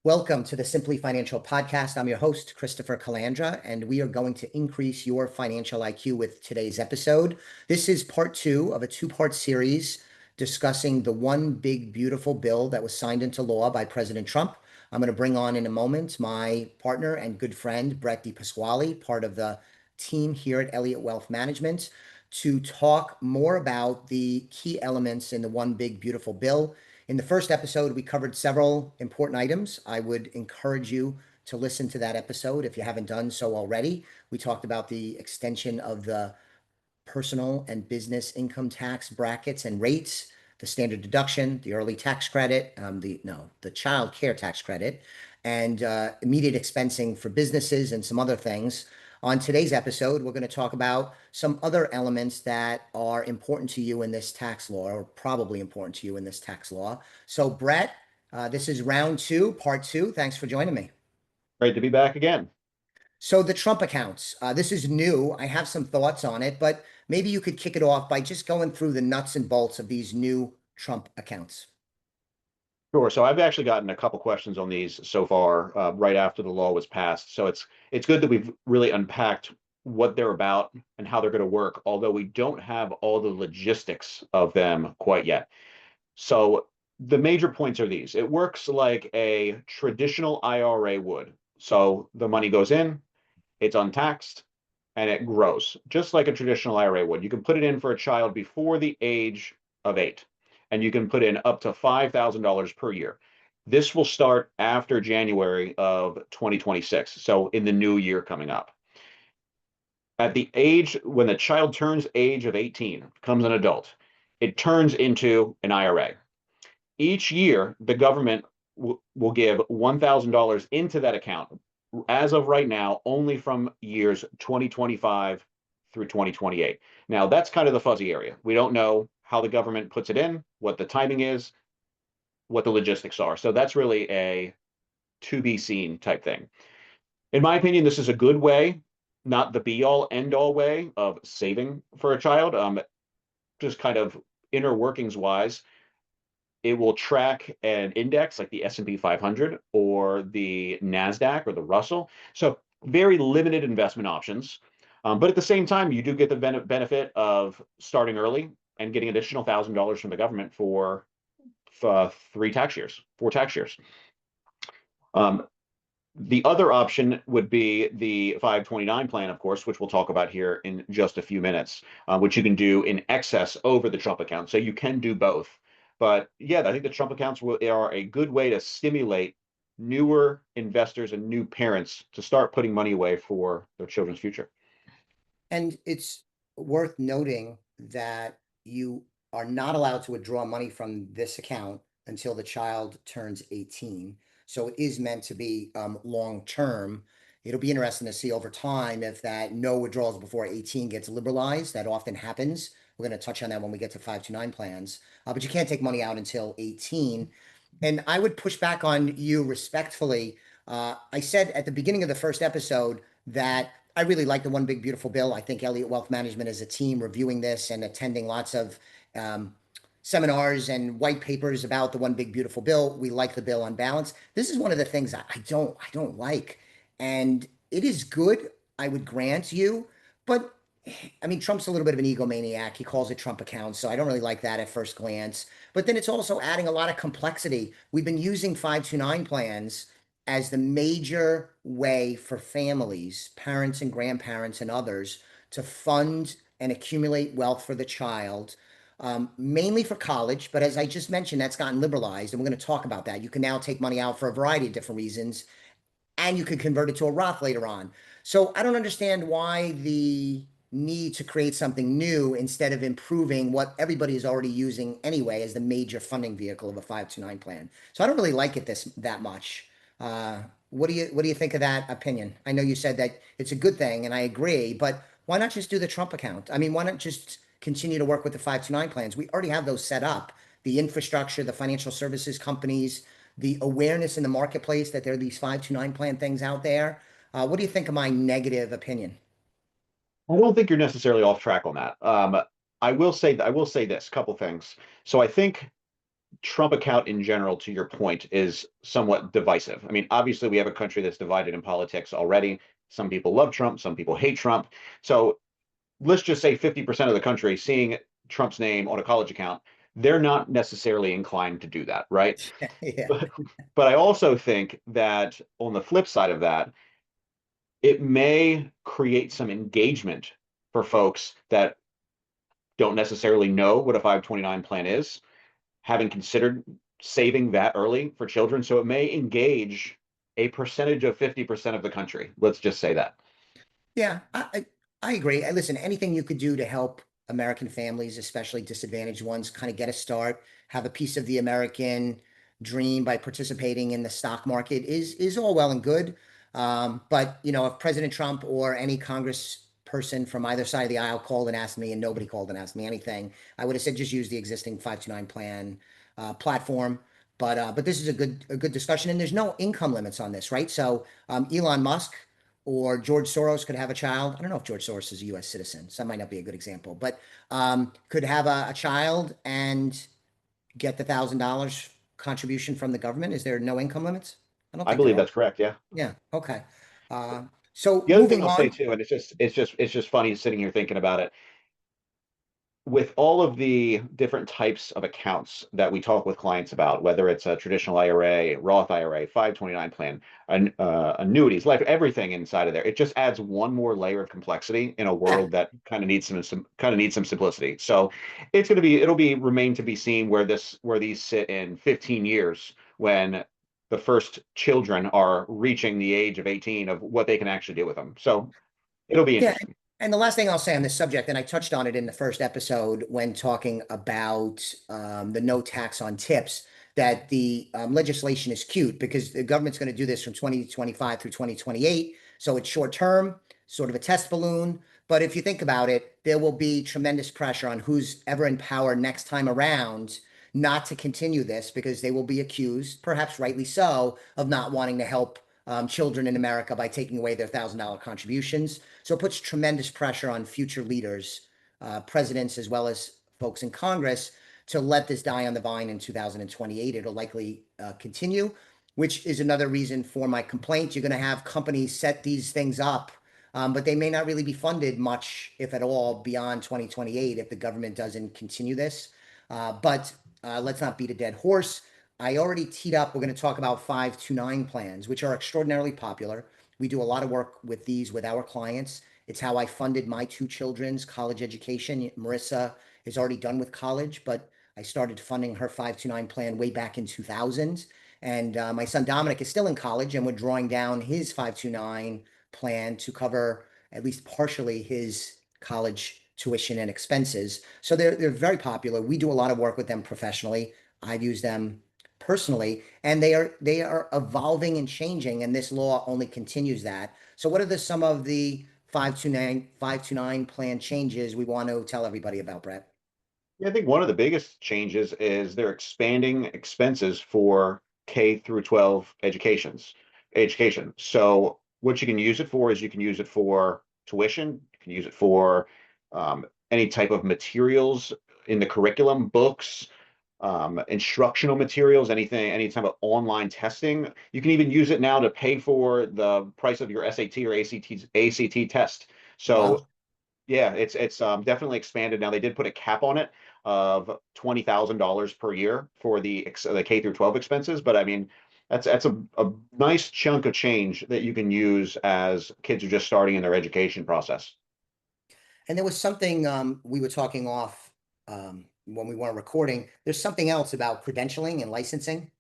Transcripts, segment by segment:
Welcome to the Simply Financial Podcast. I'm your host, Christopher Calandra, and we are going to increase your financial IQ with today's episode. This is part two of a two-part series discussing the one big, beautiful bill that was signed into law by President Trump. I'm going to bring on in a moment my partner and good friend, Brett DiPasquale, part of the team here at Elliott Wealth Management, to talk more about the key elements in the one big, beautiful bill. In the first episode, we covered several important items. I would encourage you to listen to that episode if you haven't done so already. We talked about the extension of the personal and business income tax brackets and rates, the standard deduction, the early tax credit, the child care tax credit, and immediate expensing for businesses and some other things. On today's episode, we're going to talk about some other elements that are important to you in this tax law, or probably important to you in this tax law. So, Brett, this is round two, part two. Thanks for joining me. Great to be back again. So, the Trump accounts, this is new. I have some thoughts on it, but maybe you could kick it off by just going through the nuts and bolts of these new Trump accounts. Sure. So I've actually gotten a couple questions on these so far, right after the law was passed. So it's good that we've really unpacked what they're about and how they're going to work, although we don't have all the logistics of them quite yet. So the major points are these. It works like a traditional IRA would. So the money goes in, it's untaxed, and it grows, just like a traditional IRA would. You can put it in for a child before the age of 8, and you can put in up to $5,000 per year. This will start after January of 2026, so in the new year coming up. At the age when the child turns age of 18, becomes an adult, it turns into an IRA. Each year, the government will give $1,000 into that account. As of right now, only from years 2025 through 2028. Now, that's kind of the fuzzy area. We don't know how the government puts it in, what the timing is, what the logistics are. So that's really a to be seen type thing. In my opinion, this is a good way, not the be all end all way of saving for a child. Just kind of inner workings wise, it will track an index like the S&P 500 or the NASDAQ or the Russell. So very limited investment options. But at the same time, you do get the benefit of starting early and getting additional $1,000 from the government for 4 tax years. The other option would be the 529 plan, of course, which we'll talk about here in just a few minutes, which you can do in excess over the Trump account. So you can do both. But yeah, I think the Trump accounts are a good way to stimulate newer investors and new parents to start putting money away for their children's future. And it's worth noting that you are not allowed to withdraw money from this account until the child turns 18. So it is meant to be long term. It'll be interesting to see over time if that no withdrawals before 18 gets liberalized. That often happens. We're going to touch on that when we get to 529 plans. But you can't take money out until 18. And I would push back on you respectfully. I said at the beginning of the first episode that I really like the One Big Beautiful Bill. I think Elliott Wealth Management as a team reviewing this and attending lots of seminars and white papers about the One Big Beautiful Bill. We like the bill on balance. This is one of the things I don't like, and it is good. I would grant you, but I mean, Trump's a little bit of an egomaniac. He calls it Trump accounts, so I don't really like that at first glance. But then it's also adding a lot of complexity. We've been using 529 plans as the major way for families, parents and grandparents and others, to fund and accumulate wealth for the child, mainly for college. But as I just mentioned, that's gotten liberalized, and we're going to talk about that. You can now take money out for a variety of different reasons, and you could convert it to a Roth later on. So I don't understand why the need to create something new instead of improving what everybody is already using anyway as the major funding vehicle of a 529 plan. So I don't really like it that much. What do you think of that opinion? I know you said that it's a good thing, and I agree, but why not just do the Trump account? I mean, why not just continue to work with the 529 plans? We already have those set up. The infrastructure, the financial services companies, the awareness in the marketplace that there are these 529 plan things out there. What do you think of my negative opinion? I don't think you're necessarily off track on that. I will say this couple things. So I think Trump account in general, to your point, is somewhat divisive. I mean, obviously, we have a country that's divided in politics already. Some people love Trump, some people hate Trump. So let's just say 50% of the country seeing Trump's name on a college account, they're not necessarily inclined to do that, right? Yeah. But I also think that on the flip side of that, it may create some engagement for folks that don't necessarily know what a 529 plan is, having considered saving that early for children. So it may engage a percentage of 50% of the country. Let's just say that. Yeah, I agree. Listen, anything you could do to help American families, especially disadvantaged ones, kind of get a start, have a piece of the American dream by participating in the stock market is all well and good. But you know, if President Trump or any Congress person from either side of the aisle called and asked me, and nobody called and asked me anything, I would have said just use the existing 529 plan platform. But this is a good discussion, and there's no income limits on this, right? So Elon Musk or George Soros could have a child. I don't know if George Soros is a U.S. citizen, so that might not be a good example, but could have a child and get the $1,000 contribution from the government. Is there no income limits? I don't I think there believe are. that's correct. Yeah. Yeah. Okay. So The other thing moving I'll say on. too, and it's just funny sitting here thinking about it, with all of the different types of accounts that we talk with clients about, whether it's a traditional IRA, Roth IRA, 529 plan, annuities, life, everything inside of there, it just adds one more layer of complexity in a Yeah. world that kind of needs some simplicity. So it'll be remain to be seen where these sit in 15 years when the first children are reaching the age of 18 of what they can actually do with them. So it'll be Yeah. interesting. And the last thing I'll say on this subject, and I touched on it in the first episode when talking about the no tax on tips, that the legislation is cute because the government's going to do this from 2025 through 2028. So it's short term, sort of a test balloon. But if you think about it, there will be tremendous pressure on who's ever in power next time around not to continue this because they will be accused, perhaps rightly so, of not wanting to help children in America by taking away their $1,000 contributions. So it puts tremendous pressure on future leaders, presidents, as well as folks in Congress to let this die on the vine in 2028. It'll likely continue, which is another reason for my complaint. You're going to have companies set these things up, but they may not really be funded much, if at all, beyond 2028 if the government doesn't continue this. But let's not beat a dead horse. I already teed up. We're going to talk about 529 plans, which are extraordinarily popular. We do a lot of work with these with our clients. It's how I funded my two children's college education. Marissa is already done with college, but I started funding her 529 plan way back in 2000. And my son Dominic is still in college, and we're drawing down his 529 plan to cover at least partially his college tuition and expenses. So they're very popular. We do a lot of work with them professionally. I've used them personally, and they are evolving and changing, and this law only continues that. So what are some of the 529 plan changes we want to tell everybody about, Brett? Yeah, I think one of the biggest changes is they're expanding expenses for K through 12 education. So what you can use it for is you can use it for tuition, you can use it for any type of materials in the curriculum, books, instructional materials, any type of online testing. You can even use it now to pay for the price of your SAT or ACT test. So Wow. yeah, it's definitely expanded now. They did put a cap on it of $20,000 per year for the K through 12 expenses, but I mean that's a nice chunk of change that you can use as kids are just starting in their education process. And there was something we were talking off when we weren't recording. There's something else about credentialing and licensing.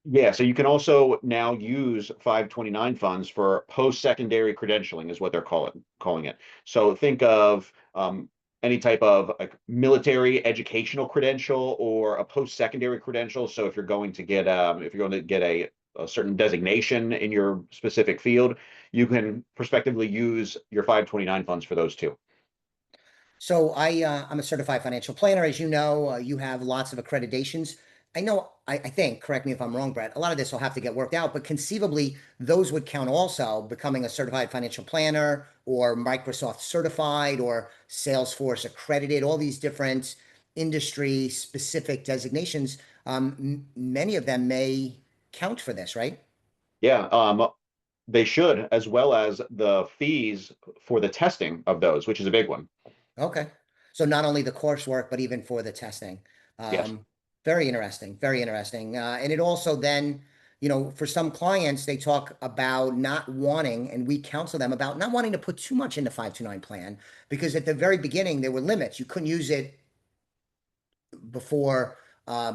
Yeah, so you can also now use 529 funds for post-secondary credentialing is what they're calling it. So think of any type of like military educational credential or a post-secondary credential. So if you're going to get a certain designation in your specific field, you can prospectively use your 529 funds for those too. So I'm a certified financial planner. As you know, you have lots of accreditations. I know, I think, correct me if I'm wrong, Brett, a lot of this will have to get worked out, but conceivably those would count also becoming a certified financial planner or Microsoft certified or Salesforce accredited, all these different industry specific designations. Many of them may count for this, right? Yeah, they should, as well as the fees for the testing of those, which is a big one. Okay. So not only the coursework, but even for the testing. Yes, Um, Very interesting, very interesting. And it also then, for some clients, they talk about not wanting, and we counsel them about not wanting to put too much in the 529 plan because at the very beginning, there were limits. You couldn't use it before.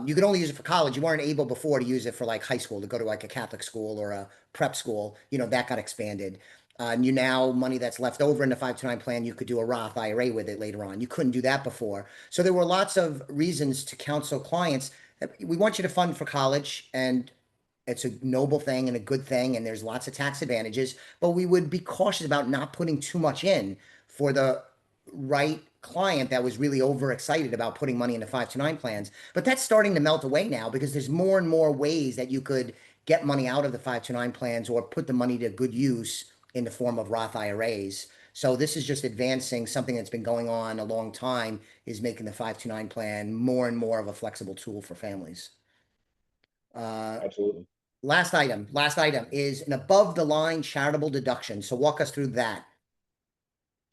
You could only use it for college. You weren't able before to use it for like high school, to go to like a Catholic school or a prep school. That got expanded. And you now money that's left over in the 529 plan, you could do a Roth IRA with it later on. You couldn't do that before. So there were lots of reasons to counsel clients that we want you to fund for college, and it's a noble thing and a good thing, and there's lots of tax advantages, but we would be cautious about not putting too much in for the right client that was really overexcited about putting money into 529 plans. But that's starting to melt away now because there's more and more ways that you could get money out of the 529 plans or put the money to good use in the form of Roth IRAs. So this is just advancing something that's been going on a long time, is making the 529 plan more and more of a flexible tool for families. Uh, absolutely. last item is an above the line charitable deduction. So walk us through that.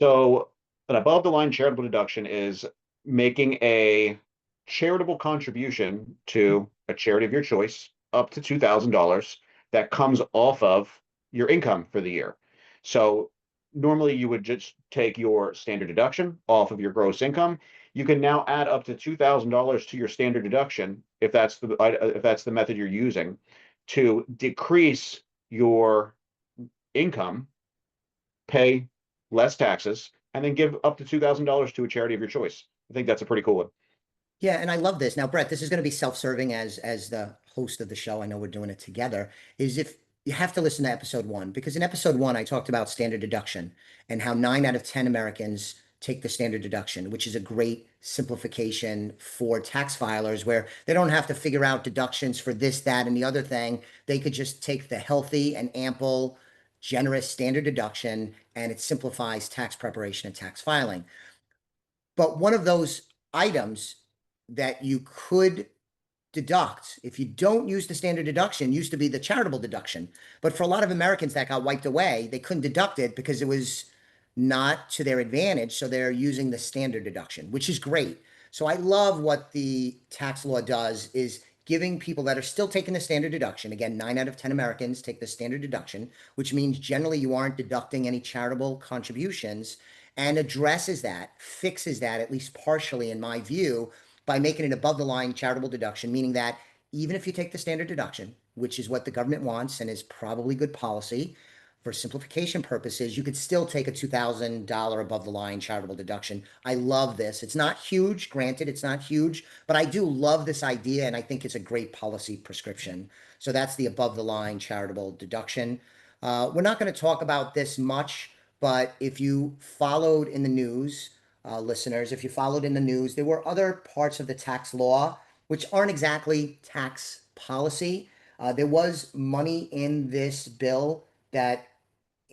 So an above the line charitable deduction is making a charitable contribution to a charity of your choice up to $2,000 that comes off of your income for the year. So normally you would just take your standard deduction off of your gross income. You can now add up to $2,000 to your standard deduction if that's the method you're using to decrease your income, pay less taxes, and then give up to $2,000 to a charity of your choice. I think that's a pretty cool one. Yeah, and I love this. Now, Brett, this is going to be self-serving as the host of the show. I know we're doing it together. Is if you have to listen to episode one, because in episode one, I talked about standard deduction and how 9 out of 10 Americans take the standard deduction, which is a great simplification for tax filers where they don't have to figure out deductions for this, that, and the other thing. They could just take the healthy and ample, generous standard deduction, and it simplifies tax preparation and tax filing. But one of those items that you could deduct if you don't use the standard deduction used to be the charitable deduction. But for a lot of Americans, that got wiped away. They couldn't deduct it because it was not to their advantage. So they're using the standard deduction, which is great. So I love what the tax law does is giving people that are still taking the standard deduction. Again, 9 out of 10 Americans take the standard deduction, which means generally you aren't deducting any charitable contributions, and addresses that, fixes that, at least partially, in my view, by making it above the line charitable deduction, meaning that even if you take the standard deduction, which is what the government wants and is probably good policy for simplification purposes, you could still take a $2,000 above the line charitable deduction. I love this. It's not huge, granted, it's not huge, but I do love this idea and I think it's a great policy prescription. So that's the above the line charitable deduction. We're not going to talk about this much, but if you followed in the news, listeners, if you followed in the news, there were other parts of the tax law which aren't exactly tax policy. There was money in this bill that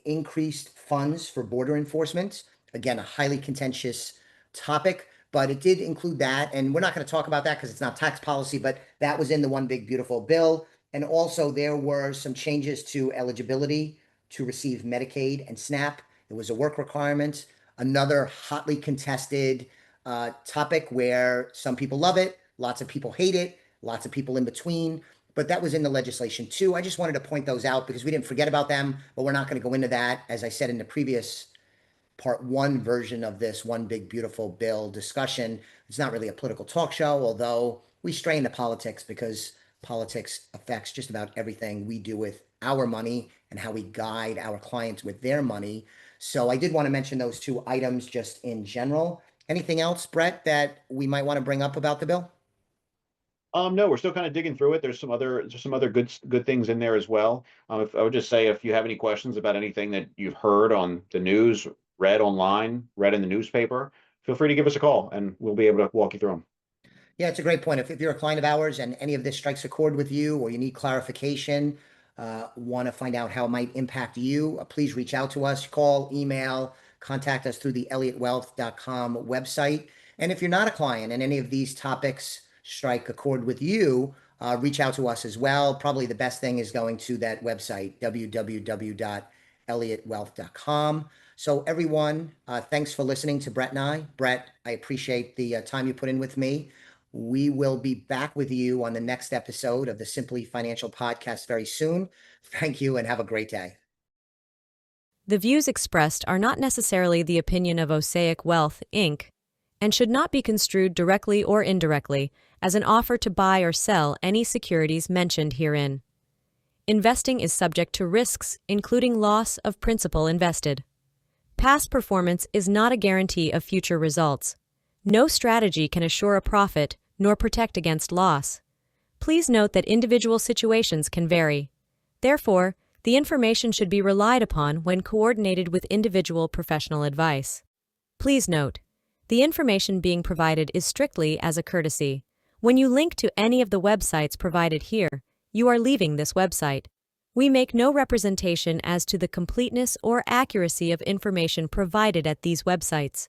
increased funds for border enforcement. Again, a highly contentious topic, but it did include that. And we're not going to talk about that because it's not tax policy, but that was in the one big beautiful bill. And also, there were some changes to eligibility to receive Medicaid and SNAP. It was a work requirement. Another hotly contested topic where some people love it, lots of people hate it, lots of people in between, but that was in the legislation too. I just wanted to point those out because we didn't forget about them, but we're not going to go into that. As I said in the previous part one version of this one big beautiful bill discussion, it's not really a political talk show, although we stray into politics because politics affects just about everything we do with our money and how we guide our clients with their money. So I did want to mention those two items just in general. Anything else, Brett, that we might want to bring up about the bill? No, we're still kind of digging through it. There's some other good things in there as well. If I would just say if you have any questions about anything that you've heard on the news, read online, read in the newspaper, feel free to give us a call and we'll be able to walk you through them. Yeah, it's a great point. If you're a client of ours and any of this strikes a chord with you or you need clarification, want to find out how it might impact you, please reach out to us, call, email, contact us through the elliottwealth.com website. And if you're not a client and any of these topics strike a chord with you, reach out to us as well. Probably the best thing is going to that website, www.elliottwealth.com. So everyone, thanks for listening to Brett and I. Brett, I appreciate the time you put in with me. We will be back with you on the next episode of the Simply Financial Podcast very soon. Thank you and have a great day. The views expressed are not necessarily the opinion of Osaic Wealth, Inc., and should not be construed directly or indirectly as an offer to buy or sell any securities mentioned herein. Investing is subject to risks, including loss of principal invested. Past performance is not a guarantee of future results. No strategy can assure a profit nor protect against loss. Please note that individual situations can vary. Therefore, the information should be relied upon when coordinated with individual professional advice. Please note, the information being provided is strictly as a courtesy. When you link to any of the websites provided here, you are leaving this website. We make no representation as to the completeness or accuracy of information provided at these websites.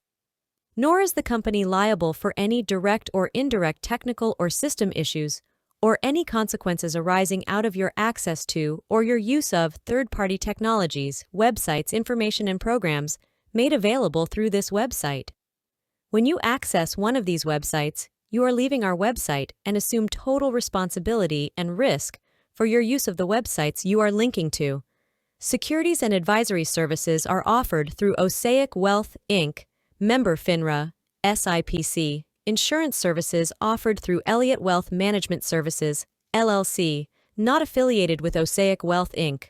Nor is the company liable for any direct or indirect technical or system issues, or any consequences arising out of your access to or your use of third-party technologies, websites, information, and programs made available through this website. When you access one of these websites, you are leaving our website and assume total responsibility and risk for your use of the websites you are linking to. Securities and advisory services are offered through Osaic Wealth, Inc., member FINRA, SIPC. Insurance services offered through Elliott Wealth Management Services, LLC, not affiliated with Osaic Wealth, Inc.